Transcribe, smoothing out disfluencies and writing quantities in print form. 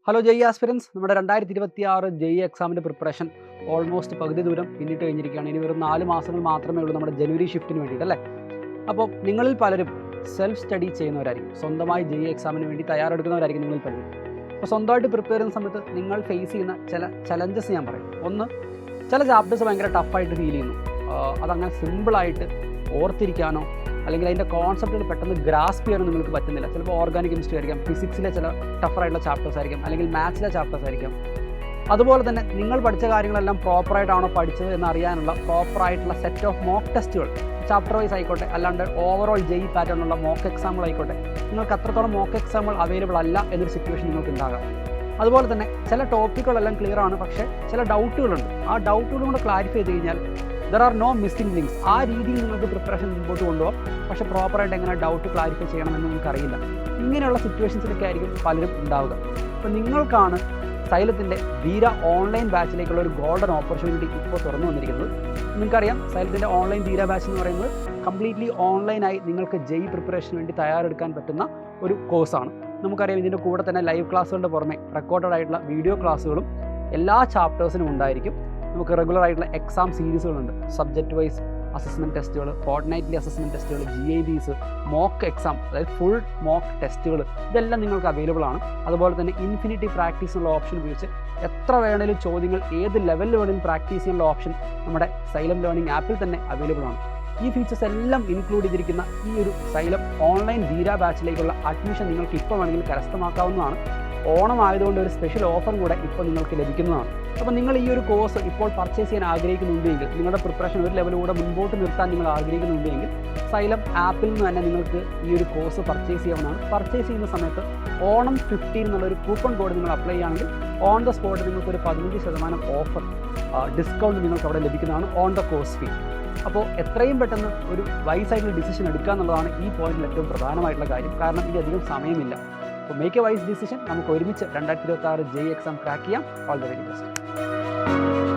Hello JEE aspirants, നമ്മുടെ 2026 JEE എക്സാമിൻ്റെ preparation almost പകുതി ദൂരം പിന്നിട്ട് കഴിഞ്ഞിരിക്കുകയാണ്. ഇനി വെറും 4 മാസങ്ങൾ മാത്രമേ ഉള്ളൂ നമ്മുടെ ജനുവരി ഷിഫ്റ്റിന് വേണ്ടിയിട്ട് അല്ലേ. അപ്പോൾ നിങ്ങളിൽ പലരും സെൽഫ് സ്റ്റഡി ചെയ്യുന്നവരായിരിക്കും, സ്വന്തമായി ജെഇ എക്സാമിന് വേണ്ടി തയ്യാറെടുക്കുന്നവരായിരിക്കും നിങ്ങളിൽ പലരും. അപ്പോൾ സ്വന്തമായിട്ട് പ്രിപ്പയർ ചെയ്യുന്ന സമയത്ത് നിങ്ങൾ ഫേസ് ചെയ്യുന്ന ചില ചലഞ്ചസ് ഞാൻ പറയും. ഒന്ന്, ചില ചാപ്റ്റേഴ്സ് ഭയങ്കര ടഫായിട്ട് ഫീൽ ചെയ്യുന്നു. അതങ്ങനെ സിമ്പിളായിട്ട് ഓർത്തിരിക്കാനോ അല്ലെങ്കിൽ അതിൻ്റെ കോൺസെപ്റ്റുകൾ പെട്ടെന്ന് ഗ്രാസ്പ് ചെയ്യാനോ നിങ്ങൾക്ക് പറ്റുന്നില്ല. ചിലപ്പോൾ ഓർഗാനിക് കെമിസ്ട്രി ആയിരിക്കാം, ഫിസിക്സിലെ ചില ടഫറായിട്ടുള്ള ചാപ്റ്റേഴ്സ് ആയിരിക്കും, അല്ലെങ്കിൽ മാത്സിലെ ചാപ്റ്റേഴ്സ് ആയിരിക്കും. അതുപോലെ തന്നെ നിങ്ങൾ പഠിച്ച കാര്യങ്ങളെല്ലാം പ്രോപ്പറായിട്ടാണോ പഠിച്ചത് എന്നറിയാനുള്ള പ്രോപ്പറായിട്ടുള്ള സെറ്റ് ഓഫ് മോക്ക് ടെസ്റ്റുകൾ, ചാപ്റ്റർ വൈസ് ആയിക്കോട്ടെ, അല്ലാണ്ട് ഓവറോൾ ജെഇ പാറ്റേണുള്ള മോക്ക് എക്സാമുകൾ ആയിക്കോട്ടെ, നിങ്ങൾക്ക് അത്രത്തോളം മോക്ക് എക്സാമുകൾ അവൈലബിൾ അല്ല എന്നൊരു സിറ്റുവേഷൻ നിങ്ങൾക്ക് ഉണ്ടാകാം. അതുപോലെ തന്നെ ചില ടോപ്പിക്കുകളെല്ലാം ക്ലിയർ ആണ്, പക്ഷേ ചില ഡൗട്ടുകളുണ്ട്. ആ ഡൗട്ടുകളും കൂടെ ക്ലാരിഫൈ ചെയ്ത് കഴിഞ്ഞാൽ there are no missing links. ആ രീതിയിൽ നിങ്ങൾക്ക് പ്രിപ്പറേഷൻ മുമ്പോട്ട് കൊണ്ടുപോകാം. പക്ഷേ പ്രോപ്പറായിട്ട് എങ്ങനെ ഡൗട്ട് ക്ലാരിഫൈ ചെയ്യണമെന്ന് നിങ്ങൾക്കറിയില്ല. ഇങ്ങനെയുള്ള സിറ്റുവേഷൻസിലൊക്കെ ആയിരിക്കും പലരും ഉണ്ടാവുക. അപ്പോൾ നിങ്ങൾക്കാണ് സൈലത്തിൻ്റെ ധീര ഓൺലൈൻ ബാച്ചിലേക്കുള്ള ഒരു ഗോൾഡൻ ഓപ്പർച്യൂണിറ്റി ഇപ്പോൾ തുറന്നു വന്നിരിക്കുന്നത്. നിങ്ങൾക്കറിയാം, സൈലത്തിൻ്റെ ഓൺലൈൻ ധീര ബാച്ച് എന്ന് പറയുന്നത് കംപ്ലീറ്റ്ലി ഓൺലൈനായി നിങ്ങൾക്ക് ജെഇ പ്രിപ്പറേഷന് വേണ്ടി തയ്യാറെടുക്കാൻ പറ്റുന്ന ഒരു കോഴ്സാണ്. നമുക്കറിയാം, ഇതിൻ്റെ കൂടെ തന്നെ ലൈവ് ക്ലാസ്സുകളുടെ പുറമെ റെക്കോർഡഡ് ആയിട്ടുള്ള വീഡിയോ ക്ലാസ്സുകളും എല്ലാ ചാപ്റ്റേഴ്സിനും ഉണ്ടായിരിക്കും. നമുക്ക് റെഗുലർ ആയിട്ടുള്ള എക്സാം സീരീസുകളുണ്ട്. സബ്ജക്റ്റ് വൈസ് അസസ്മെൻറ്റ് ടെസ്റ്റുകൾ, ഫോർട്ട്നൈറ്റ്ലി അസസ്മെൻറ്റ് ടെസ്റ്റുകൾ, GIBs, മോക്ക് എക്സാം, അതായത് ഫുൾ മോക്ക് ടെസ്റ്റുകൾ, ഇതെല്ലാം നിങ്ങൾക്ക് അവൈലബിൾ ആണ്. അതുപോലെ തന്നെ ഇൻഫിനിറ്റി പ്രാക്ടീസ് എന്നുള്ള ഓപ്ഷൻ ഉപയോഗിച്ച് എത്ര വേണേലും ചോദ്യങ്ങൾ ഏത് ലെവലിൽ വേണമെങ്കിലും പ്രാക്ടീസ് ചെയ്യാനുള്ള ഓപ്ഷൻ നമ്മുടെ സൈലം ലേണിംഗ് ആപ്പിൽ തന്നെ അവൈലബിൾ ആണ്. ഈ ഫീച്ചേഴ്സ് എല്ലാം ഇൻക്ലൂഡ് ചെയ്തിരിക്കുന്ന ഈ ഒരു സൈലം ഓൺലൈൻ ധീര ബാച്ചിലേക്കുള്ള അഡ്മിഷൻ നിങ്ങൾക്ക് ഇപ്പോൾ വേണമെങ്കിൽ കരസ്ഥമാക്കാവുന്നതാണ്. ഓണം ആയതുകൊണ്ട് ഒരു സ്പെഷ്യൽ ഓഫറും കൂടെ ഇപ്പോൾ നിങ്ങൾക്ക് ലഭിക്കുന്നതാണ്. അപ്പോൾ നിങ്ങൾ ഈ ഒരു കോഴ്സ് ഇപ്പോൾ പർച്ചേസ് ചെയ്യാൻ ആഗ്രഹിക്കുന്നുണ്ടെങ്കിൽ, നിങ്ങളുടെ പ്രിപ്പറേഷൻ ഒരു ലെവൽ കൂടെ മുൻപോട്ട് നിർത്താൻ നിങ്ങൾ ആഗ്രഹിക്കുന്നുണ്ടെങ്കിൽ, സൈലം ആപ്പിൽ നിന്ന് തന്നെ നിങ്ങൾക്ക് ഈ ഒരു കോഴ്സ് പർച്ചേസ് ചെയ്യാവുന്നതാണ്. പർച്ചേസ് ചെയ്യുന്ന സമയത്ത് ഓണം 15 എന്നുള്ളൊരു കൂപ്പൺ കോഡ് നിങ്ങൾ അപ്ലൈ ചെയ്യുകയാണെങ്കിൽ ഓൺ ദ സ്പോട്ട് നിങ്ങൾക്കൊരു 15% ഓഫർ ഡിസ്കൗണ്ട് നിങ്ങൾക്ക് അവിടെ ലഭിക്കുന്നതാണ് ഓൺ ദ കോഴ്സ് ഫീ. അപ്പോൾ എത്രയും പെട്ടെന്ന് ഒരു വൈസായിട്ടുള്ള ഡിസിഷൻ എടുക്കുക എന്നുള്ളതാണ് ഈ പോയിന്റിൽ ഏറ്റവും പ്രധാനമായിട്ടുള്ള കാര്യം. കാരണം ഇനി അധികം സമയമില്ല. അപ്പോൾ മേക്ക് എ വൈസ് ഡിസിഷൻ. നമുക്ക് ഒരുമിച്ച് 2026 ജെഇ എക്സാം ക്രാക്ക് ചെയ്യാം. All the very best.